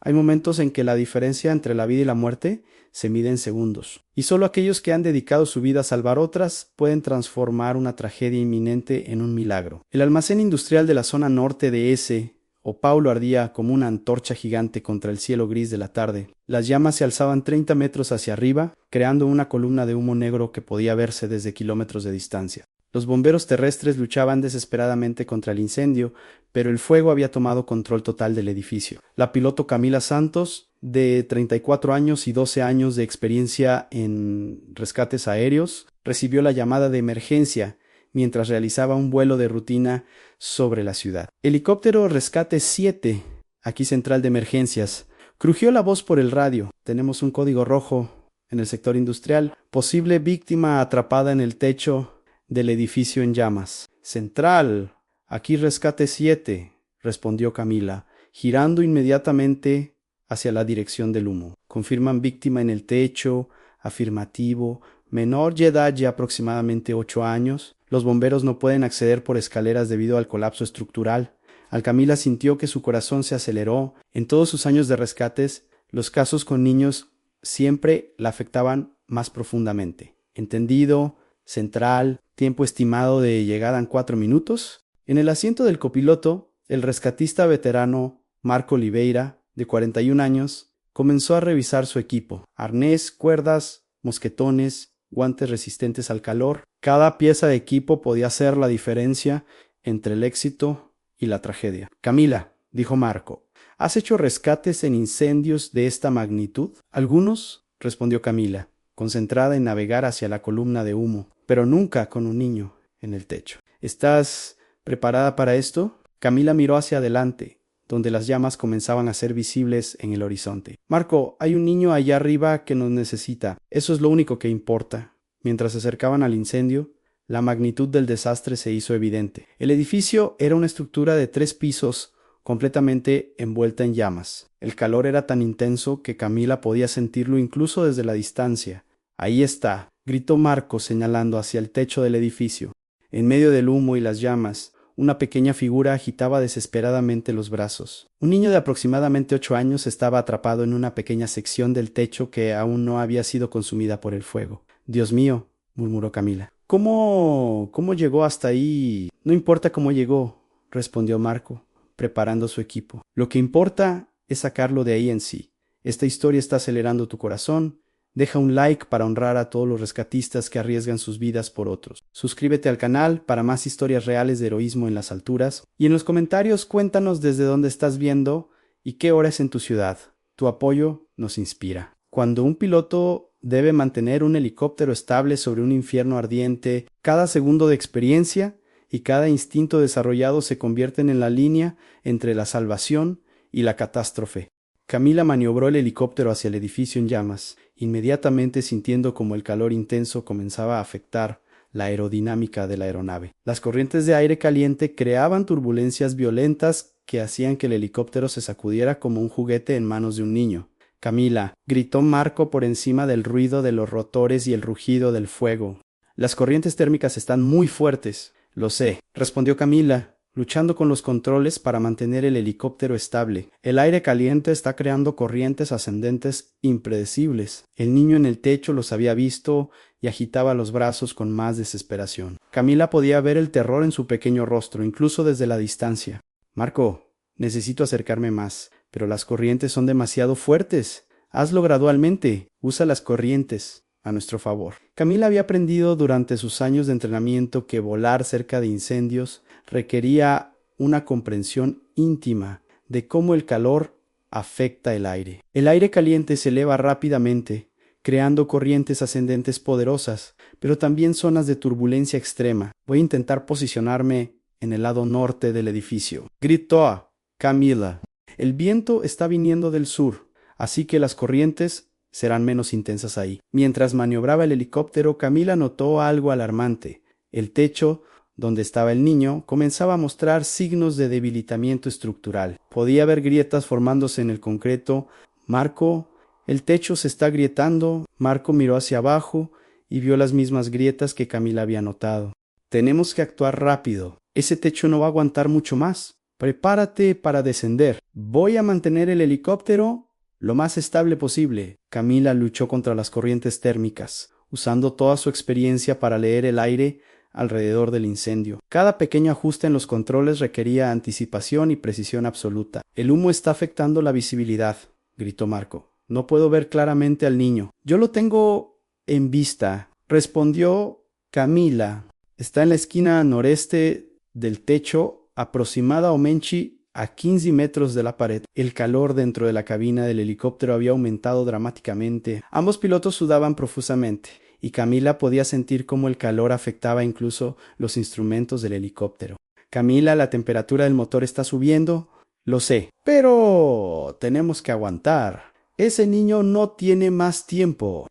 Hay momentos en que la diferencia entre la vida y la muerte se mide en segundos, y solo aquellos que han dedicado su vida a salvar otras pueden transformar una tragedia inminente en un milagro. El almacén industrial de la zona norte de S. o Paulo ardía como una antorcha gigante contra el cielo gris de la tarde. Las llamas se alzaban 30 metros hacia arriba, creando una columna de humo negro que podía verse desde kilómetros de distancia. Los bomberos terrestres luchaban desesperadamente contra el incendio, pero el fuego había tomado control total del edificio. La piloto Camila Santos, de 34 años y 12 años de experiencia en rescates aéreos, recibió la llamada de emergencia mientras realizaba un vuelo de rutina sobre la ciudad. Helicóptero Rescate 7, aquí central de emergencias. Crujió la voz por el radio. Tenemos un código rojo en el sector industrial. Posible víctima atrapada en el techo del edificio en llamas. Central, aquí Rescate 7, respondió Camila, girando inmediatamente hacia la dirección del humo. Confirman víctima en el techo, afirmativo, menor de edad de aproximadamente 8 años. Los bomberos no pueden acceder por escaleras debido al colapso estructural. Camila sintió que su corazón se aceleró. En todos sus años de rescates, los casos con niños siempre la afectaban más profundamente. Entendido, central, tiempo estimado de llegada en 4 minutos. En el asiento del copiloto, el rescatista veterano Marco Oliveira, de 41 años, comenzó a revisar su equipo. Arnés, cuerdas, mosquetones, guantes resistentes al calor. Cada pieza de equipo podía hacer la diferencia entre el éxito y la tragedia. Camila, dijo Marco, ¿has hecho rescates en incendios de esta magnitud? Algunos, respondió Camila, concentrada en navegar hacia la columna de humo, pero nunca con un niño en el techo. ¿Estás preparada para esto? Camila miró hacia adelante, donde las llamas comenzaban a ser visibles en el horizonte. Marco, hay un niño allá arriba que nos necesita. Eso es lo único que importa. Mientras se acercaban al incendio, la magnitud del desastre se hizo evidente. El edificio era una estructura de 3 pisos, completamente envuelta en llamas. El calor era tan intenso que Camila podía sentirlo incluso desde la distancia. Ahí está, gritó Marco señalando hacia el techo del edificio. En medio del humo y las llamas, una pequeña figura agitaba desesperadamente los brazos. Un niño de aproximadamente 8 años estaba atrapado en una pequeña sección del techo que aún no había sido consumida por el fuego. Dios mío, murmuró Camila. ¿Cómo llegó hasta ahí? No importa cómo llegó, respondió Marco, preparando su equipo. Lo que importa es sacarlo de ahí en sí. Esta historia está acelerando tu corazón. Deja un like para honrar a todos los rescatistas que arriesgan sus vidas por otros. Suscríbete al canal para más historias reales de heroísmo en las alturas. Y en los comentarios cuéntanos desde dónde estás viendo y qué hora es en tu ciudad. Tu apoyo nos inspira. Cuando un piloto debe mantener un helicóptero estable sobre un infierno ardiente, cada segundo de experiencia y cada instinto desarrollado se convierten en la línea entre la salvación y la catástrofe. Camila maniobró el helicóptero hacia el edificio en llamas, inmediatamente sintiendo como el calor intenso comenzaba a afectar la aerodinámica de la aeronave. Las corrientes de aire caliente creaban turbulencias violentas que hacían que el helicóptero se sacudiera como un juguete en manos de un niño. Camila, gritó Marco por encima del ruido de los rotores y el rugido del fuego. Las corrientes térmicas están muy fuertes. Lo sé, respondió Camila, luchando con los controles para mantener el helicóptero estable. El aire caliente está creando corrientes ascendentes impredecibles. El niño en el techo los había visto y agitaba los brazos con más desesperación. Camila podía ver el terror en su pequeño rostro, incluso desde la distancia. Marco, necesito acercarme más, pero las corrientes son demasiado fuertes. Hazlo gradualmente. Usa las corrientes a nuestro favor. Camila había aprendido durante sus años de entrenamiento que volar cerca de incendios requería una comprensión íntima de cómo el calor afecta el aire. El aire caliente se eleva rápidamente, creando corrientes ascendentes poderosas, pero también zonas de turbulencia extrema. Voy a intentar posicionarme en el lado norte del edificio. Gritó Camila. El viento está viniendo del sur, así que las corrientes serán menos intensas ahí. Mientras maniobraba el helicóptero, Camila notó algo alarmante. El techo donde estaba el niño, comenzaba a mostrar signos de debilitamiento estructural. Podía ver grietas formándose en el concreto. Marco, el techo se está agrietando. Marco miró hacia abajo y vio las mismas grietas que Camila había notado. Tenemos que actuar rápido. Ese techo no va a aguantar mucho más. Prepárate para descender. Voy a mantener el helicóptero lo más estable posible. Camila luchó contra las corrientes térmicas, usando toda su experiencia para leer el aire alrededor del incendio. Cada pequeño ajuste en los controles requería anticipación y precisión absoluta. El humo está afectando la visibilidad, gritó Marco. No puedo ver claramente al niño. Yo lo tengo en vista, respondió Camila. Está en la esquina noreste del techo, aproximada a Omenchi, a 15 metros de la pared. El calor dentro de la cabina del helicóptero había aumentado dramáticamente. Ambos pilotos sudaban profusamente, y Camila podía sentir cómo el calor afectaba incluso los instrumentos del helicóptero. Camila, la temperatura del motor está subiendo. Lo sé, pero tenemos que aguantar. Ese niño no tiene más tiempo.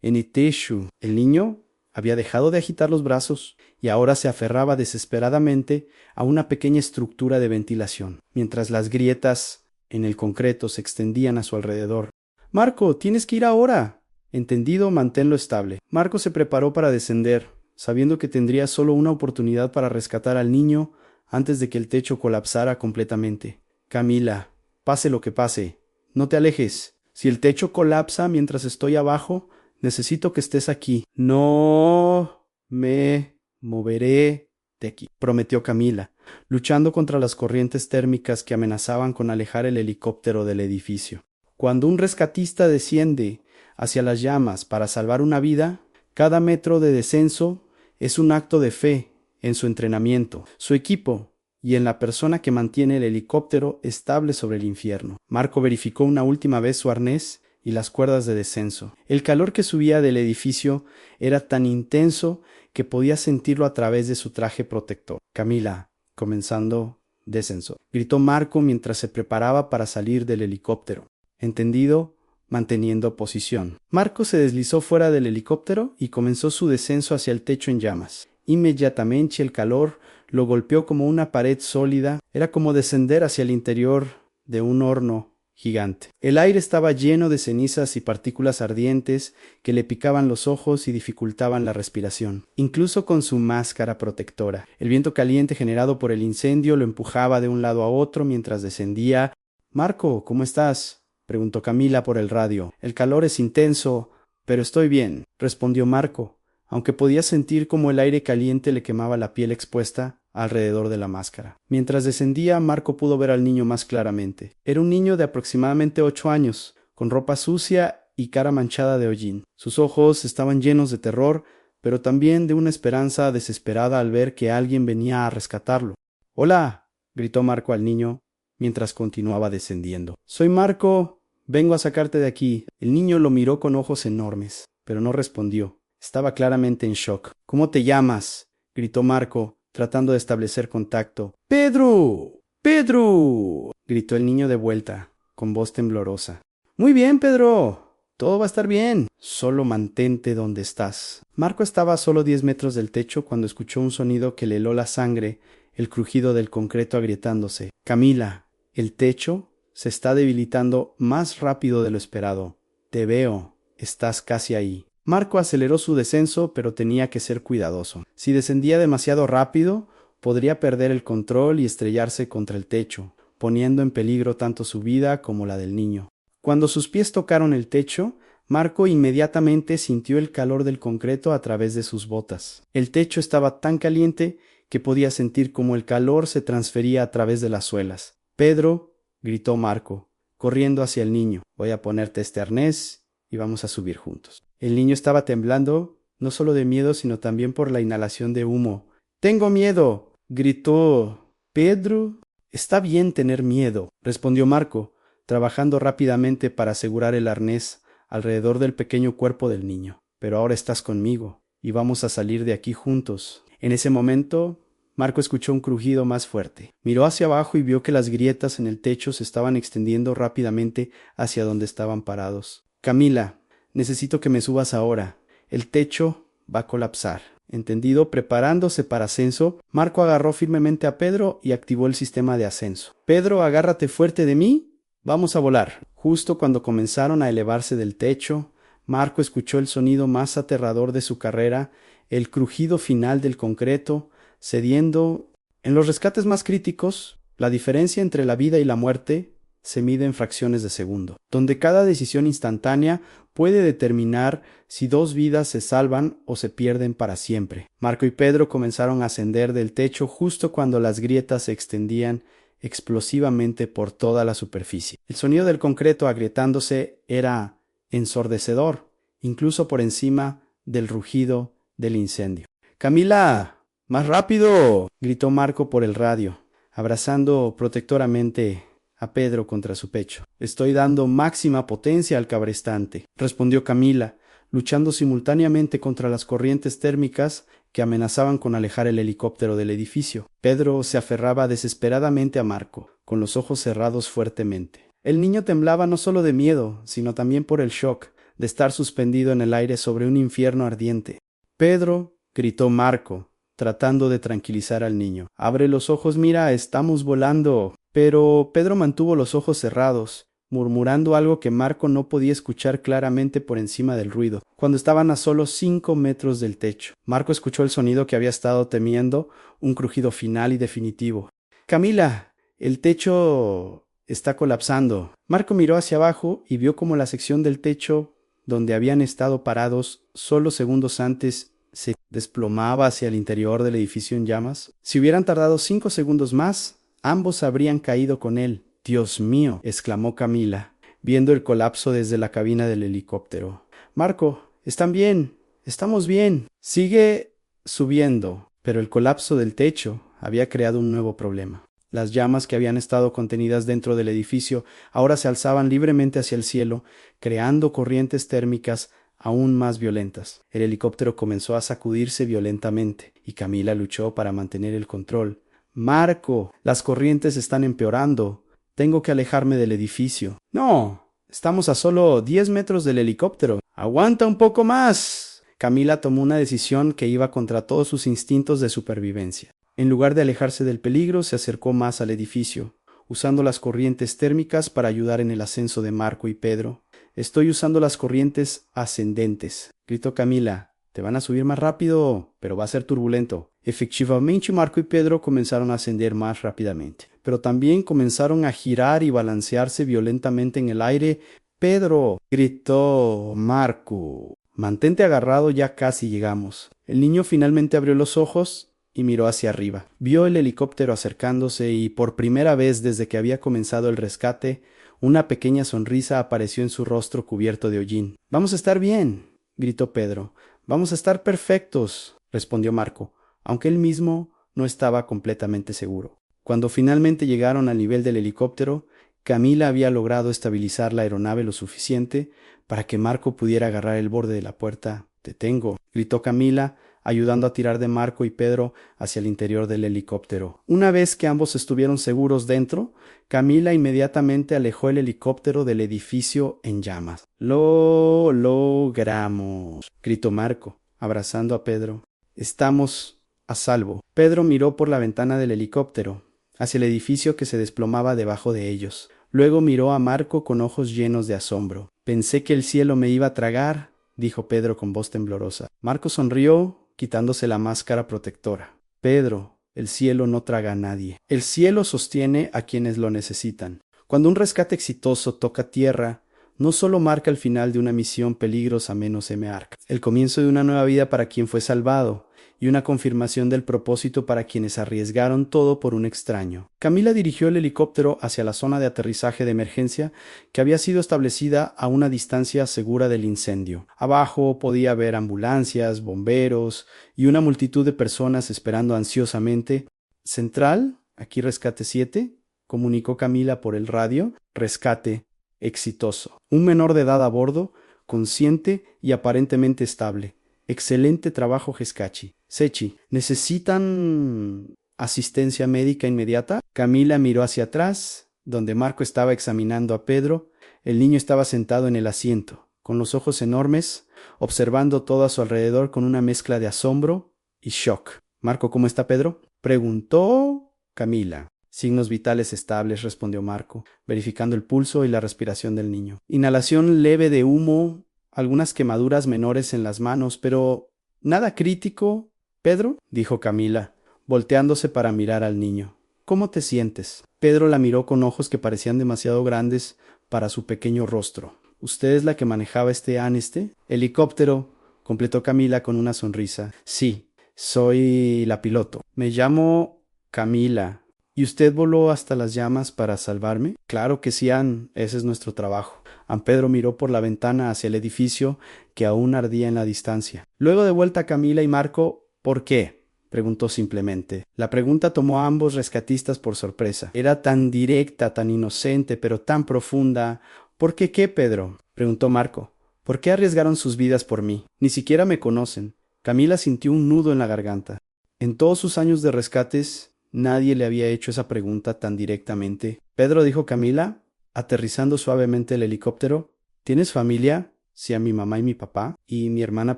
Eniteshu. El niño había dejado de agitar los brazos y ahora se aferraba desesperadamente a una pequeña estructura de ventilación, mientras las grietas en el concreto se extendían a su alrededor. Marco, tienes que ir ahora. Entendido, manténlo estable. Marco se preparó para descender, sabiendo que tendría solo una oportunidad para rescatar al niño antes de que el techo colapsara completamente. Camila, pase lo que pase, no te alejes. Si el techo colapsa mientras estoy abajo, necesito que estés aquí. No me moveré de aquí, prometió Camila, luchando contra las corrientes térmicas que amenazaban con alejar el helicóptero del edificio. Cuando un rescatista desciende hacia las llamas para salvar una vida, cada metro de descenso es un acto de fe en su entrenamiento, su equipo y en la persona que mantiene el helicóptero estable sobre el infierno. Marco verificó una última vez su arnés y las cuerdas de descenso. El calor que subía del edificio era tan intenso que podía sentirlo a través de su traje protector. Camila, comenzando descenso, gritó Marco mientras se preparaba para salir del helicóptero. Entendido, manteniendo posición. Marco se deslizó fuera del helicóptero y comenzó su descenso hacia el techo en llamas. Inmediatamente el calor lo golpeó como una pared sólida. Era como descender hacia el interior de un horno gigante. El aire estaba lleno de cenizas y partículas ardientes que le picaban los ojos y dificultaban la respiración, incluso con su máscara protectora. El viento caliente generado por el incendio lo empujaba de un lado a otro mientras descendía. Marco, ¿cómo estás?, preguntó Camila por el radio. El calor es intenso, pero estoy bien, respondió Marco, aunque podía sentir cómo el aire caliente le quemaba la piel expuesta alrededor de la máscara. Mientras descendía, Marco pudo ver al niño más claramente. Era un niño de aproximadamente 8 años, con ropa sucia y cara manchada de hollín. Sus ojos estaban llenos de terror, pero también de una esperanza desesperada al ver que alguien venía a rescatarlo. «¡Hola!», gritó Marco al niño mientras continuaba descendiendo. «Soy Marco, vengo a sacarte de aquí». El niño lo miró con ojos enormes, pero no respondió. Estaba claramente en shock. «¿Cómo te llamas?», gritó Marco, tratando de establecer contacto. «¡Pedro! ¡Pedro!», gritó el niño de vuelta, con voz temblorosa. «Muy bien, Pedro. Todo va a estar bien. Solo mantente donde estás». Marco estaba a solo 10 metros del techo cuando escuchó un sonido que le heló la sangre, el crujido del concreto agrietándose. «Camila, el techo se está debilitando más rápido de lo esperado. Te veo. Estás casi ahí». Marco aceleró su descenso, pero tenía que ser cuidadoso. Si descendía demasiado rápido, podría perder el control y estrellarse contra el techo, poniendo en peligro tanto su vida como la del niño. Cuando sus pies tocaron el techo, Marco inmediatamente sintió el calor del concreto a través de sus botas. El techo estaba tan caliente que podía sentir cómo el calor se transfería a través de las suelas. «Pedro», gritó Marco, corriendo hacia el niño. «Voy a ponerte este arnés y vamos a subir juntos». El niño estaba temblando, no solo de miedo, sino también por la inhalación de humo. «¡Tengo miedo!», gritó. «Pedro, está bien tener miedo», respondió Marco, trabajando rápidamente para asegurar el arnés alrededor del pequeño cuerpo del niño. «Pero ahora estás conmigo, y vamos a salir de aquí juntos». En ese momento, Marco escuchó un crujido más fuerte. Miró hacia abajo y vio que las grietas en el techo se estaban extendiendo rápidamente hacia donde estaban parados. «Camila, necesito que me subas ahora. El techo va a colapsar». Entendido, preparándose para ascenso, Marco agarró firmemente a Pedro y activó el sistema de ascenso. «Pedro, agárrate fuerte de mí. Vamos a volar». Justo cuando comenzaron a elevarse del techo, Marco escuchó el sonido más aterrador de su carrera, el crujido final del concreto, cediendo En los rescates más críticos, la diferencia entre la vida y la muerte se mide en fracciones de segundo, donde cada decisión instantánea puede determinar si dos vidas se salvan o se pierden para siempre. Marco y Pedro comenzaron a ascender del techo justo cuando las grietas se extendían explosivamente por toda la superficie. El sonido del concreto agrietándose era ensordecedor, incluso por encima del rugido del incendio. «¡Camila! ¡Más rápido!», gritó Marco por el radio, abrazando protectoramente a Pedro contra su pecho. «Estoy dando máxima potencia al cabrestante», respondió Camila, luchando simultáneamente contra las corrientes térmicas que amenazaban con alejar el helicóptero del edificio. Pedro se aferraba desesperadamente a Marco, con los ojos cerrados fuertemente. El niño temblaba no solo de miedo, sino también por el shock de estar suspendido en el aire sobre un infierno ardiente. «Pedro», gritó Marco, tratando de tranquilizar al niño. «Abre los ojos, mira, estamos volando». Pero Pedro mantuvo los ojos cerrados, murmurando algo que Marco no podía escuchar claramente por encima del ruido, cuando estaban a solo 5 metros del techo. Marco escuchó el sonido que había estado temiendo, un crujido final y definitivo. «Camila, el techo está colapsando». Marco miró hacia abajo y vio como la sección del techo donde habían estado parados solo segundos antes se desplomaba hacia el interior del edificio en llamas. Si hubieran tardado 5 segundos más, ambos habrían caído con él. «Dios mío», exclamó Camila, viendo el colapso desde la cabina del helicóptero. «Marco, están bien, estamos bien». Sigue subiendo, pero el colapso del techo había creado un nuevo problema. Las llamas que habían estado contenidas dentro del edificio ahora se alzaban libremente hacia el cielo, creando corrientes térmicas aún más violentas. El helicóptero comenzó a sacudirse violentamente, y Camila luchó para mantener el control. «Marco, las corrientes están empeorando. Tengo que alejarme del edificio». «No, estamos a solo 10 metros del helicóptero». «Aguanta un poco más». Camila tomó una decisión que iba contra todos sus instintos de supervivencia. En lugar de alejarse del peligro, se acercó más al edificio, usando las corrientes térmicas para ayudar en el ascenso de Marco y Pedro. «Estoy usando las corrientes ascendentes», gritó Camila. «Te van a subir más rápido, pero va a ser turbulento». Efectivamente, Marco y Pedro comenzaron a ascender más rápidamente, pero también comenzaron a girar y balancearse violentamente en el aire. «¡Pedro!», gritó Marco. «Mantente agarrado, ya casi llegamos». El niño finalmente abrió los ojos y miró hacia arriba. Vio el helicóptero acercándose y, por primera vez desde que había comenzado el rescate, una pequeña sonrisa apareció en su rostro cubierto de hollín. «Vamos a estar bien», gritó Pedro. «Vamos a estar perfectos», respondió Marco, aunque él mismo no estaba completamente seguro. Cuando finalmente llegaron al nivel del helicóptero, Camila había logrado estabilizar la aeronave lo suficiente para que Marco pudiera agarrar el borde de la puerta. «Te tengo», gritó Camila, ayudando a tirar de Marco y Pedro hacia el interior del helicóptero. Una vez que ambos estuvieron seguros dentro, Camila inmediatamente alejó el helicóptero del edificio en llamas. «Lo logramos», gritó Marco, abrazando a Pedro. «Estamos a salvo». Pedro miró por la ventana del helicóptero, hacia el edificio que se desplomaba debajo de ellos. Luego miró a Marco con ojos llenos de asombro. «Pensé que el cielo me iba a tragar», dijo Pedro con voz temblorosa. Marco sonrió, quitándose la máscara protectora. «Pedro, el cielo no traga a nadie. El cielo sostiene a quienes lo necesitan». Cuando un rescate exitoso toca tierra, no solo marca el final de una misión Peligros a menos M-ARC, el comienzo de una nueva vida para quien fue salvado, y una confirmación del propósito para quienes arriesgaron todo por un extraño. Camila dirigió el helicóptero hacia la zona de aterrizaje de emergencia que había sido establecida a una distancia segura del incendio. Abajo podía ver ambulancias, bomberos y una multitud de personas esperando ansiosamente. «Central, aquí rescate 7», comunicó Camila por el radio. «Rescate exitoso. Un menor de edad a bordo, consciente y aparentemente estable. Excelente trabajo, Heskach. Sechi, ¿necesitan asistencia médica inmediata?» Camila miró hacia atrás, donde Marco estaba examinando a Pedro. El niño estaba sentado en el asiento, con los ojos enormes, observando todo a su alrededor con una mezcla de asombro y shock. «Marco, ¿cómo está Pedro?», preguntó Camila. «Signos vitales estables», respondió Marco, verificando el pulso y la respiración del niño. «Inhalación leve de humo, algunas quemaduras menores en las manos, pero nada crítico». «¿Pedro?», dijo Camila. volteándose para mirar al niño. ¿Cómo te sientes? Pedro la miró con ojos que parecían demasiado grandes para su pequeño rostro. ¿Usted es la que manejaba este Aneste? Helicóptero, completó Camila con una sonrisa. Sí, soy la piloto. Me llamo Camila. ¿Y usted voló hasta las llamas para salvarme? Claro que sí, Ann. Ese es nuestro trabajo. Pedro miró por la ventana hacia el edificio que aún ardía en la distancia. Luego de vuelta a Camila y Marco, ¿por qué?, preguntó simplemente. La pregunta tomó a ambos rescatistas por sorpresa. Era tan directa, tan inocente, pero tan profunda. ¿Por qué qué, Pedro?, preguntó Marco. ¿Por qué arriesgaron sus vidas por mí? Ni siquiera me conocen. Camila sintió un nudo en la garganta. En todos sus años de rescates, nadie le había hecho esa pregunta tan directamente. Pedro, dijo Camila, aterrizando suavemente el helicóptero. ¿Tienes familia? Sí, a mi mamá y mi papá. ¿Y mi hermana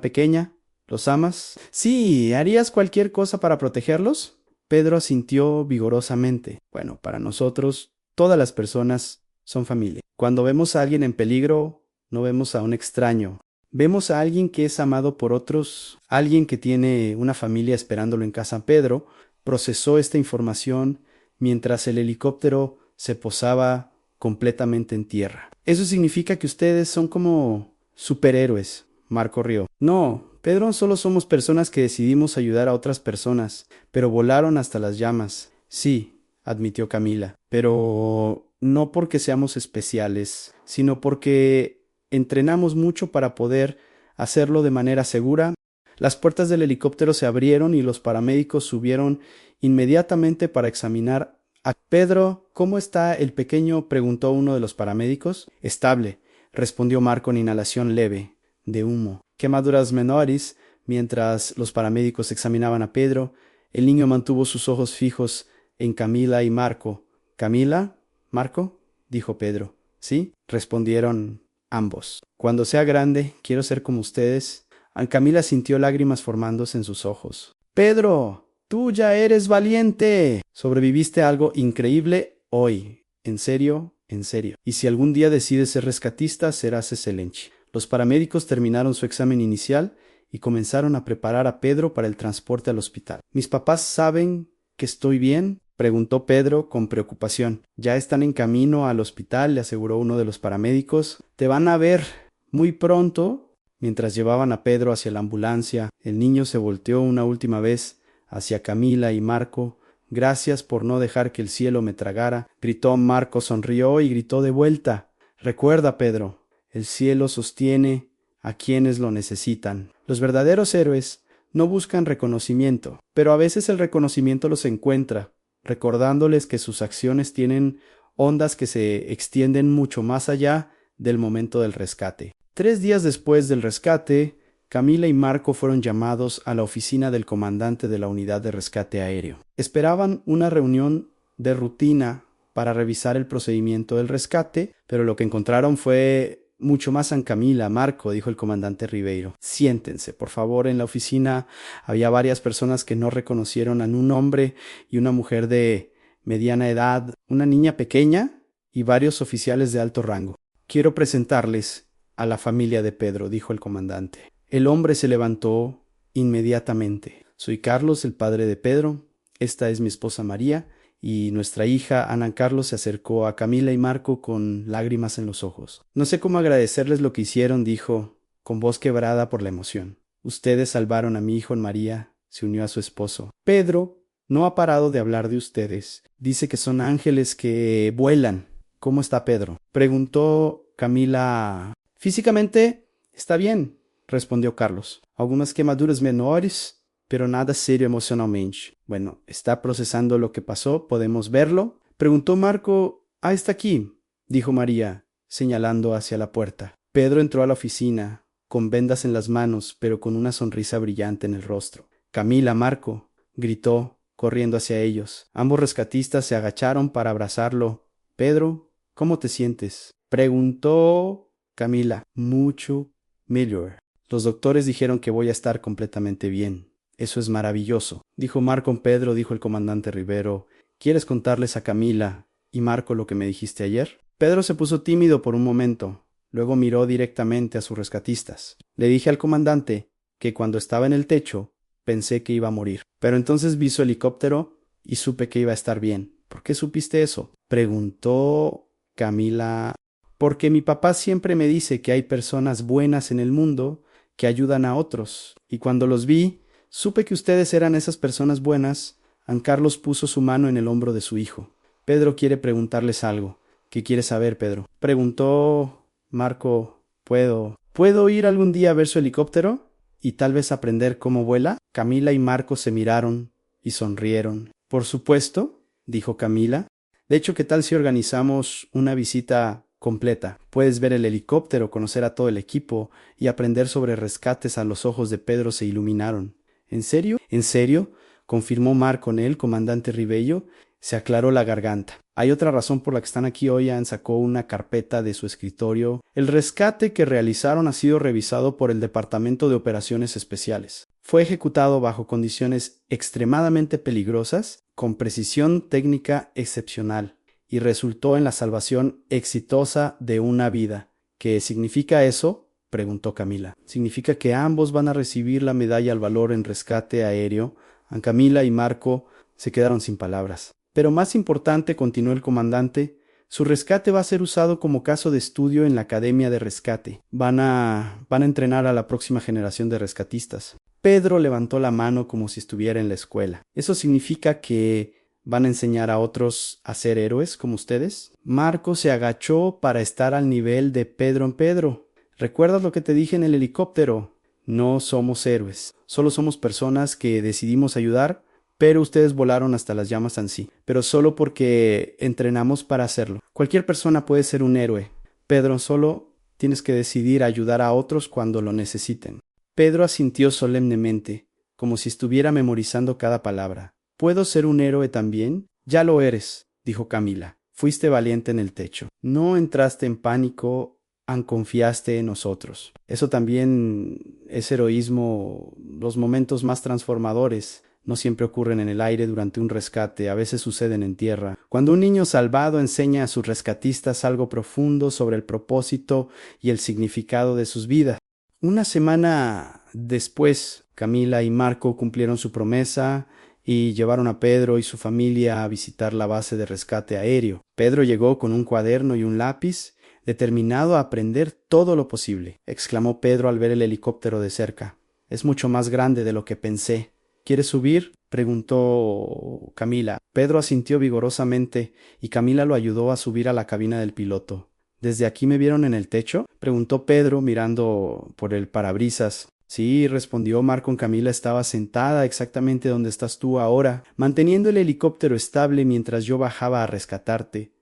pequeña? ¿Los amas? Sí, ¿harías cualquier cosa para protegerlos? Pedro asintió vigorosamente. Bueno, para nosotros, todas las personas son familia. Cuando vemos a alguien en peligro, no vemos a un extraño. Vemos a alguien que es amado por otros, alguien que tiene una familia esperándolo en casa. Pedro procesó esta información mientras el helicóptero se posaba completamente en tierra. Eso significa que ustedes son como superhéroes. Marco rió. No, Pedro, solo somos personas que decidimos ayudar a otras personas, pero volaron hasta las llamas. Sí, admitió Camila, pero no porque seamos especiales, sino porque entrenamos mucho para poder hacerlo de manera segura. Las puertas del helicóptero se abrieron y los paramédicos subieron inmediatamente para examinar a Pedro. ¿Cómo está el pequeño?, preguntó uno de los paramédicos. Estable, respondió Marco en inhalación leve de humo. Quemaduras menores. Mientras los paramédicos examinaban a Pedro, el niño mantuvo sus ojos fijos en Camila y Marco. ¿Camila? ¿Marco?, dijo Pedro. ¿Sí?, respondieron ambos. Cuando sea grande, quiero ser como ustedes. Camila sintió lágrimas formándose en sus ojos. Pedro, tú ya eres valiente. Sobreviviste a algo increíble hoy. En serio, en serio. Y si algún día decides ser rescatista, serás excelente. Los paramédicos terminaron su examen inicial y comenzaron a preparar a Pedro para el transporte al hospital. ¿Mis papás saben que estoy bien?, preguntó Pedro con preocupación. Ya están en camino al hospital, le aseguró uno de los paramédicos. Te van a ver muy pronto. Mientras llevaban a Pedro hacia la ambulancia, el niño se volteó una última vez hacia Camila y Marco. Gracias por no dejar que el cielo me tragara, gritó. Marco sonrió y gritó de vuelta. Recuerda, Pedro, el cielo sostiene a quienes lo necesitan. Los verdaderos héroes no buscan reconocimiento, pero a veces el reconocimiento los encuentra, recordándoles que sus acciones tienen ondas que se extienden mucho más allá del momento del rescate. 3 días después del rescate, Camila y Marco fueron llamados a la oficina del comandante de la unidad de rescate aéreo. Esperaban una reunión de rutina para revisar el procedimiento del rescate, pero lo que encontraron fue mucho más. Camila, Marco, dijo el comandante Ribeiro. Siéntense, por favor. En la oficina había varias personas que no reconocieron a un hombre y una mujer de mediana edad, una niña pequeña y varios oficiales de alto rango. Quiero presentarles a la familia de Pedro, dijo el comandante. El hombre se levantó inmediatamente. Soy Carlos, el padre de Pedro. Esta es mi esposa María. Y nuestra hija Ana. Carlos se acercó a Camila y Marco con lágrimas en los ojos. No sé cómo agradecerles lo que hicieron, dijo, con voz quebrada por la emoción. Ustedes salvaron a mi hijo. María se unió a su esposo. Pedro no ha parado de hablar de ustedes. Dice que son ángeles que vuelan. ¿Cómo está Pedro?, preguntó Camila. Físicamente está bien, respondió Carlos. Algunas quemaduras menores, pero nada serio emocionalmente. Bueno, ¿está procesando lo que pasó? ¿Podemos verlo?, preguntó Marco. Está aquí, dijo María, señalando hacia la puerta. Pedro entró a la oficina, con vendas en las manos, pero con una sonrisa brillante en el rostro. Camila, Marco, gritó, corriendo hacia ellos. Ambos rescatistas se agacharon para abrazarlo. Pedro, ¿cómo te sientes?, preguntó Camila. Mucho mejor. Los doctores dijeron que voy a estar completamente bien. Eso es maravilloso, dijo Marco. Pedro, dijo el comandante Rivero, ¿quieres contarles a Camila y Marco lo que me dijiste ayer? Pedro se puso tímido por un momento, luego miró directamente a sus rescatistas. Le dije al comandante que cuando estaba en el techo, pensé que iba a morir. Pero entonces vi su helicóptero y supe que iba a estar bien. ¿Por qué supiste eso?, preguntó Camila. Porque mi papá siempre me dice que hay personas buenas en el mundo que ayudan a otros. Y cuando los vi, supe que ustedes eran esas personas buenas. Carlos puso su mano en el hombro de su hijo. Pedro quiere preguntarles algo. ¿Qué quieres saber, Pedro?, preguntó Marco. ¿Puedo ir algún día a ver su helicóptero y tal vez aprender cómo vuela? Camila y Marco se miraron y sonrieron. Por supuesto, dijo Camila. De hecho, ¿qué tal si organizamos una visita completa? Puedes ver el helicóptero, conocer a todo el equipo y aprender sobre rescates. A los ojos de Pedro se iluminaron. ¿En serio? ¿En serio?, confirmó Marco. El comandante Ribello se aclaró la garganta. Hay otra razón por la que están aquí hoy. Ann sacó una carpeta de su escritorio. El rescate que realizaron ha sido revisado por el Departamento de Operaciones Especiales. Fue ejecutado bajo condiciones extremadamente peligrosas, con precisión técnica excepcional, y resultó en la salvación exitosa de una vida. ¿Qué significa eso?, preguntó Camila. Significa que ambos van a recibir la medalla al valor en rescate aéreo. Camila y Marco se quedaron sin palabras. Pero más importante, continuó el comandante, su rescate va a ser usado como caso de estudio en la Academia de Rescate. Van a entrenar a la próxima generación de rescatistas. Pedro levantó la mano como si estuviera en la escuela. ¿Eso significa que van a enseñar a otros a ser héroes como ustedes? Marco se agachó para estar al nivel de Pedro. ¿Recuerdas lo que te dije en el helicóptero? No somos héroes, solo somos personas que decidimos ayudar. Pero ustedes volaron hasta las llamas ansí, pero solo porque entrenamos para hacerlo. Cualquier persona puede ser un héroe. Pedro, solo tienes que decidir ayudar a otros cuando lo necesiten. Pedro asintió solemnemente, como si estuviera memorizando cada palabra. ¿Puedo ser un héroe también? Ya lo eres, dijo Camila. Fuiste valiente en el techo. No entraste en pánico, confiaste en nosotros. Eso también es heroísmo. Los momentos más transformadores no siempre ocurren en el aire durante un rescate, a veces suceden en tierra. Cuando un niño salvado enseña a sus rescatistas algo profundo sobre el propósito y el significado de sus vidas. Una semana después, Camila y Marco cumplieron su promesa y llevaron a Pedro y su familia a visitar la base de rescate aéreo. Pedro llegó con un cuaderno y un lápiz, determinado a aprender todo lo posible. Exclamó Pedro al ver el helicóptero de cerca. Es mucho más grande de lo que pensé. ¿Quieres subir?, preguntó Camila. Pedro asintió vigorosamente y Camila lo ayudó a subir a la cabina del piloto. ¿Desde aquí me vieron en el techo?, preguntó Pedro mirando por el parabrisas. Sí, respondió Marco. Camila estaba sentada exactamente donde estás tú ahora, manteniendo el helicóptero estable mientras yo bajaba a rescatarte.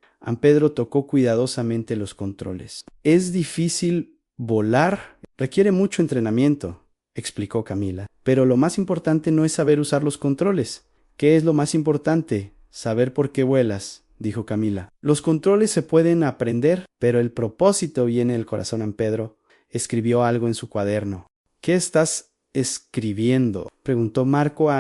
Pedro tocó cuidadosamente los controles. Es difícil volar, requiere mucho entrenamiento, explicó Camila. Pero lo más importante no es saber usar los controles. ¿Qué es lo más importante? Saber por qué vuelas, dijo Camila. Los controles se pueden aprender, pero el propósito viene del corazón. Pedro escribió algo en su cuaderno. ¿Qué estás escribiendo?, preguntó Marco.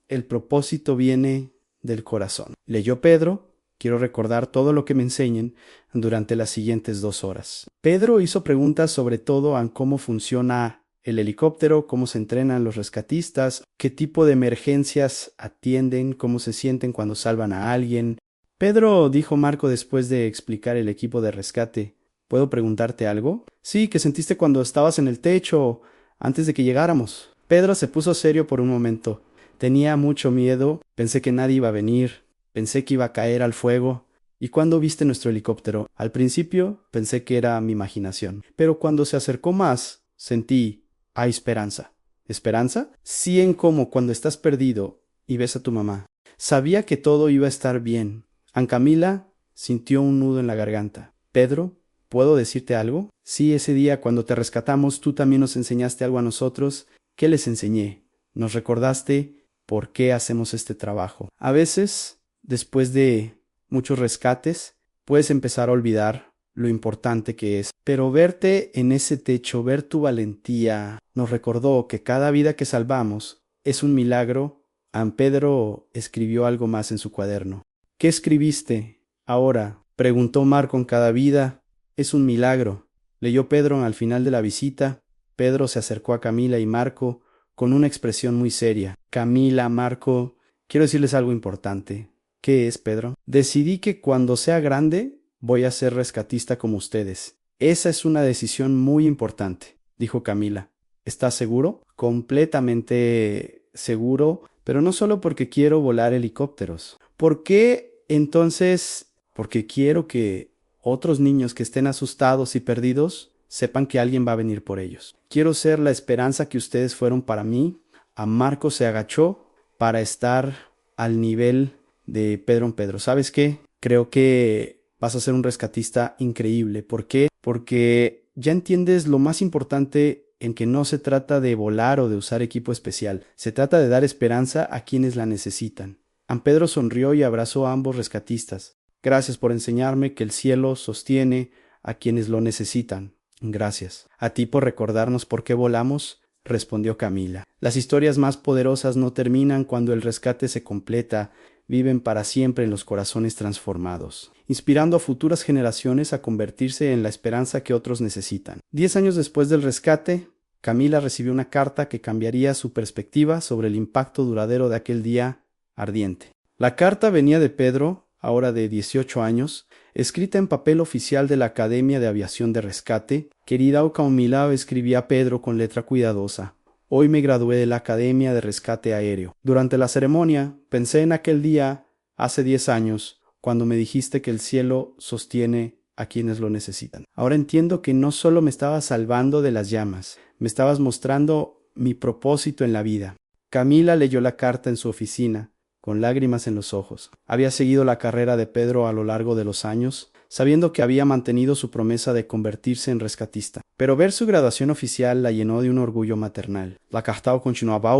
El propósito viene del corazón. Leyó Pedro. Quiero recordar todo lo que me enseñen durante las siguientes 2 horas. Pedro hizo preguntas sobre todo en cómo funciona el helicóptero, cómo se entrenan los rescatistas, qué tipo de emergencias atienden, cómo se sienten cuando salvan a alguien. Pedro, dijo Marco después de explicar el equipo de rescate, ¿puedo preguntarte algo? Sí, ¿qué sentiste cuando estabas en el techo antes de que llegáramos? Pedro se puso serio por un momento. Tenía mucho miedo, pensé que nadie iba a venir, pensé que iba a caer al fuego. ¿Y cuándo viste nuestro helicóptero? Al principio pensé que era mi imaginación, pero cuando se acercó más, sentí... hay esperanza. ¿Esperanza? Sí, en cómo cuando estás perdido y ves a tu mamá. Sabía que todo iba a estar bien. Camila sintió un nudo en la garganta. Pedro, ¿puedo decirte algo? Sí, ese día cuando te rescatamos, tú también nos enseñaste algo a nosotros. ¿Qué les enseñé? Nos recordaste por qué hacemos este trabajo. A veces, después de muchos rescates, puedes empezar a olvidar lo importante que es. Pero verte en ese techo, ver tu valentía, nos recordó que cada vida que salvamos es un milagro. Pedro escribió algo más en su cuaderno. ¿Qué escribiste ahora?, preguntó Marco. Cada vida es un milagro, leyó Pedro al final de la visita. Pedro se acercó a Camila y Marco con una expresión muy seria. Camila, Marco, quiero decirles algo importante. ¿Qué es, Pedro? Decidí que cuando sea grande voy a ser rescatista como ustedes. Esa es una decisión muy importante, dijo Camila. ¿Estás seguro? Completamente seguro, pero no solo porque quiero volar helicópteros. ¿Por qué entonces? Porque quiero que otros niños que estén asustados y perdidos sepan que alguien va a venir por ellos. Quiero ser la esperanza que ustedes fueron para mí. A Marco se agachó para estar al nivel de Pedro en Pedro. ¿Sabes qué? Creo que vas a ser un rescatista increíble. ¿Por qué? Porque ya entiendes lo más importante en que no se trata de volar o de usar equipo especial. Se trata de dar esperanza a quienes la necesitan. Pedro sonrió y abrazó a ambos rescatistas. Gracias por enseñarme que el cielo sostiene a quienes lo necesitan. Gracias. A ti por recordarnos por qué volamos, respondió Camila. Las historias más poderosas no terminan cuando el rescate se completa, viven para siempre en los corazones transformados, inspirando a futuras generaciones a convertirse en la esperanza que otros necesitan. 10 años después del rescate, Camila recibió una carta que cambiaría su perspectiva sobre el impacto duradero de aquel día ardiente. La carta venía de Pedro, ahora de 18 años, escrita en papel oficial de la Academia de Aviación de Rescate. Querida Camila, escribía Pedro con letra cuidadosa. Hoy me gradué de la Academia de Rescate Aéreo. Durante la ceremonia, pensé en aquel día, hace 10 años, cuando me dijiste que el cielo sostiene a quienes lo necesitan. Ahora entiendo que no solo me estabas salvando de las llamas, me estabas mostrando mi propósito en la vida. Camila leyó la carta en su oficina, con lágrimas en los ojos. Había seguido la carrera de Pedro a lo largo de los años, sabiendo que había mantenido su promesa de convertirse en rescatista. Pero ver su graduación oficial la llenó de un orgullo maternal. La carta continuaba.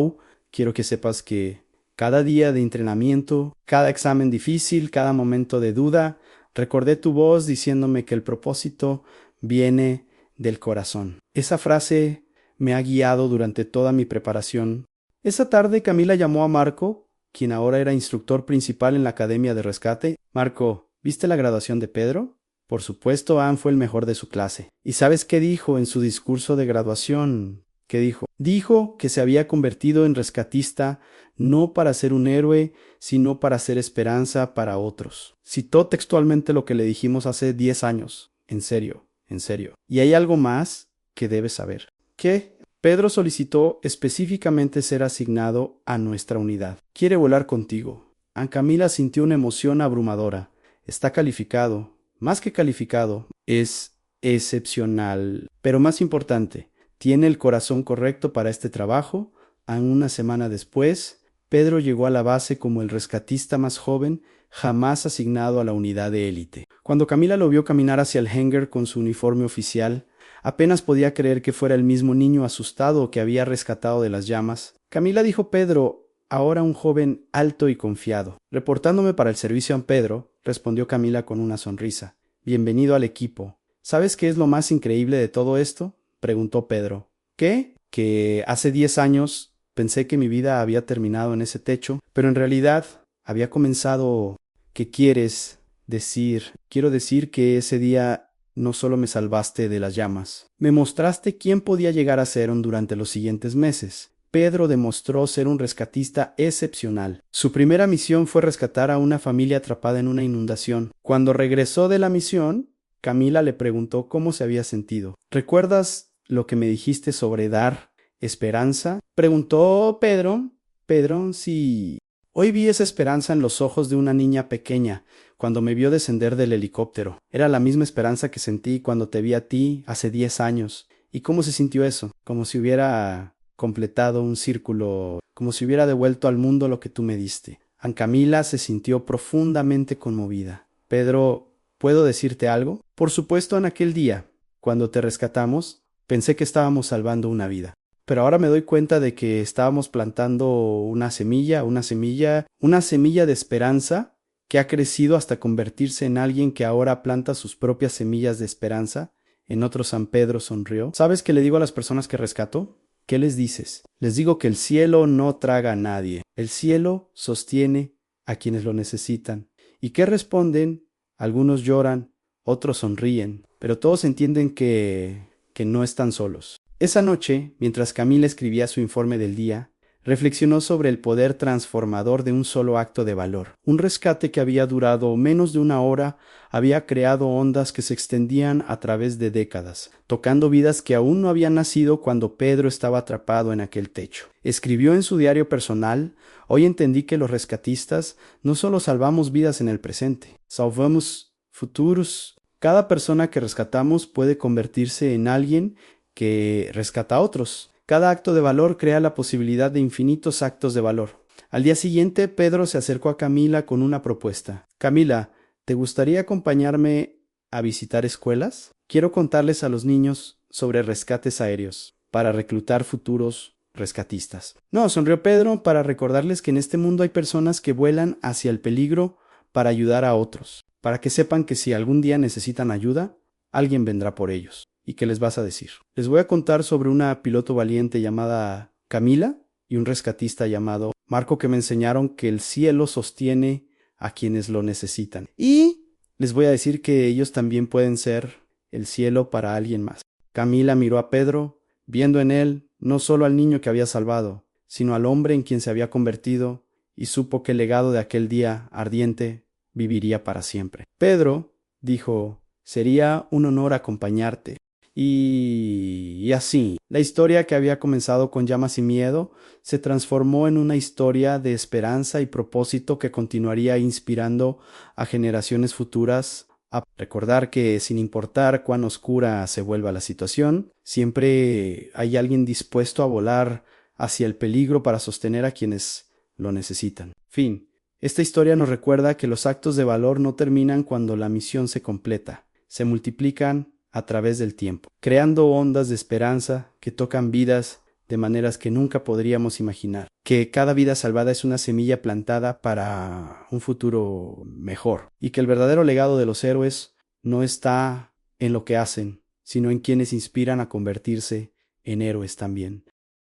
Quiero que sepas que cada día de entrenamiento, cada examen difícil, cada momento de duda, recordé tu voz diciéndome que el propósito viene del corazón. Esa frase me ha guiado durante toda mi preparación. Esa tarde Camila llamó a Marco, quien ahora era instructor principal en la Academia de Rescate. Marco, ¿viste la graduación de Pedro? Por supuesto, Ann fue el mejor de su clase. ¿Y sabes qué dijo en su discurso de graduación? ¿Qué dijo? Dijo que se había convertido en rescatista no para ser un héroe, sino para ser esperanza para otros. Citó textualmente lo que le dijimos hace 10 años. En serio, en serio. Y hay algo más que debes saber. ¿Qué? Pedro solicitó específicamente ser asignado a nuestra unidad. Quiere volar contigo. Ann Camila sintió una emoción abrumadora. Está calificado, más que calificado, es excepcional. Pero más importante, tiene el corazón correcto para este trabajo. Una semana después, Pedro llegó a la base como el rescatista más joven jamás asignado a la unidad de élite. Cuando Camila lo vio caminar hacia el hangar con su uniforme oficial, apenas podía creer que fuera el mismo niño asustado que había rescatado de las llamas. Camila dijo Pedro, ahora un joven alto y confiado. Reportándome para el servicio a Pedro, respondió Camila con una sonrisa. Bienvenido al equipo. ¿Sabes qué es lo más increíble de todo esto? Preguntó Pedro. ¿Qué? Que hace 10 años pensé que mi vida había terminado en ese techo, pero en realidad había comenzado. ¿Qué quieres decir? Quiero decir que ese día no solo me salvaste de las llamas, me mostraste quién podía llegar a ser durante los siguientes meses. Pedro demostró ser un rescatista excepcional. Su primera misión fue rescatar a una familia atrapada en una inundación. Cuando regresó de la misión, Camila le preguntó cómo se había sentido. ¿Recuerdas lo que me dijiste sobre dar esperanza? Preguntó Pedro. Pedro, sí. Hoy vi esa esperanza en los ojos de una niña pequeña cuando me vio descender del helicóptero. Era la misma esperanza que sentí cuando te vi a ti hace 10 años. ¿Y cómo se sintió eso? Como si hubiera completado un círculo, como si hubiera devuelto al mundo lo que tú me diste. Ann Camila se sintió profundamente conmovida. Pedro, ¿puedo decirte algo? Por supuesto, en aquel día, cuando te rescatamos, pensé que estábamos salvando una vida. Pero ahora me doy cuenta de que estábamos plantando una semilla de esperanza que ha crecido hasta convertirse en alguien que ahora planta sus propias semillas de esperanza. En otro San Pedro sonrió. ¿Sabes qué le digo a las personas que rescato? ¿Qué les dices? Les digo que el cielo no traga a nadie. El cielo sostiene a quienes lo necesitan. ¿Y qué responden? Algunos lloran, otros sonríen, pero todos entienden que no están solos. Esa noche, mientras Camila escribía su informe del día, reflexionó sobre el poder transformador de un solo acto de valor. Un rescate que había durado menos de una hora había creado ondas que se extendían a través de décadas, tocando vidas que aún no habían nacido cuando Pedro estaba atrapado en aquel techo. Escribió en su diario personal: «Hoy entendí que los rescatistas no solo salvamos vidas en el presente, salvamos futuros. Cada persona que rescatamos puede convertirse en alguien que rescata a otros. Cada acto de valor crea la posibilidad de infinitos actos de valor». Al día siguiente, Pedro se acercó a Camila con una propuesta. «Camila, ¿te gustaría acompañarme a visitar escuelas? Quiero contarles a los niños sobre rescates aéreos para reclutar futuros rescatistas». «No», sonrió Pedro, «para recordarles que en este mundo hay personas que vuelan hacia el peligro para ayudar a otros, para que sepan que si algún día necesitan ayuda, alguien vendrá por ellos». «¿Y qué les vas a decir?» «Les voy a contar sobre una piloto valiente llamada Camila y un rescatista llamado Marco que me enseñaron que el cielo sostiene a quienes lo necesitan. Y les voy a decir que ellos también pueden ser el cielo para alguien más». Camila miró a Pedro, viendo en él no solo al niño que había salvado, sino al hombre en quien se había convertido, y supo que el legado de aquel día ardiente viviría para siempre. «Pedro», dijo, «sería un honor acompañarte». Y así, la historia que había comenzado con llamas y miedo se transformó en una historia de esperanza y propósito que continuaría inspirando a generaciones futuras a recordar que, sin importar cuán oscura se vuelva la situación, siempre hay alguien dispuesto a volar hacia el peligro para sostener a quienes lo necesitan. Fin. Esta historia nos recuerda que los actos de valor no terminan cuando la misión se completa, se multiplican a través del tiempo, creando ondas de esperanza que tocan vidas de maneras que nunca podríamos imaginar. Que cada vida salvada es una semilla plantada para un futuro mejor, y que el verdadero legado de los héroes no está en lo que hacen, sino en quienes inspiran a convertirse en héroes también.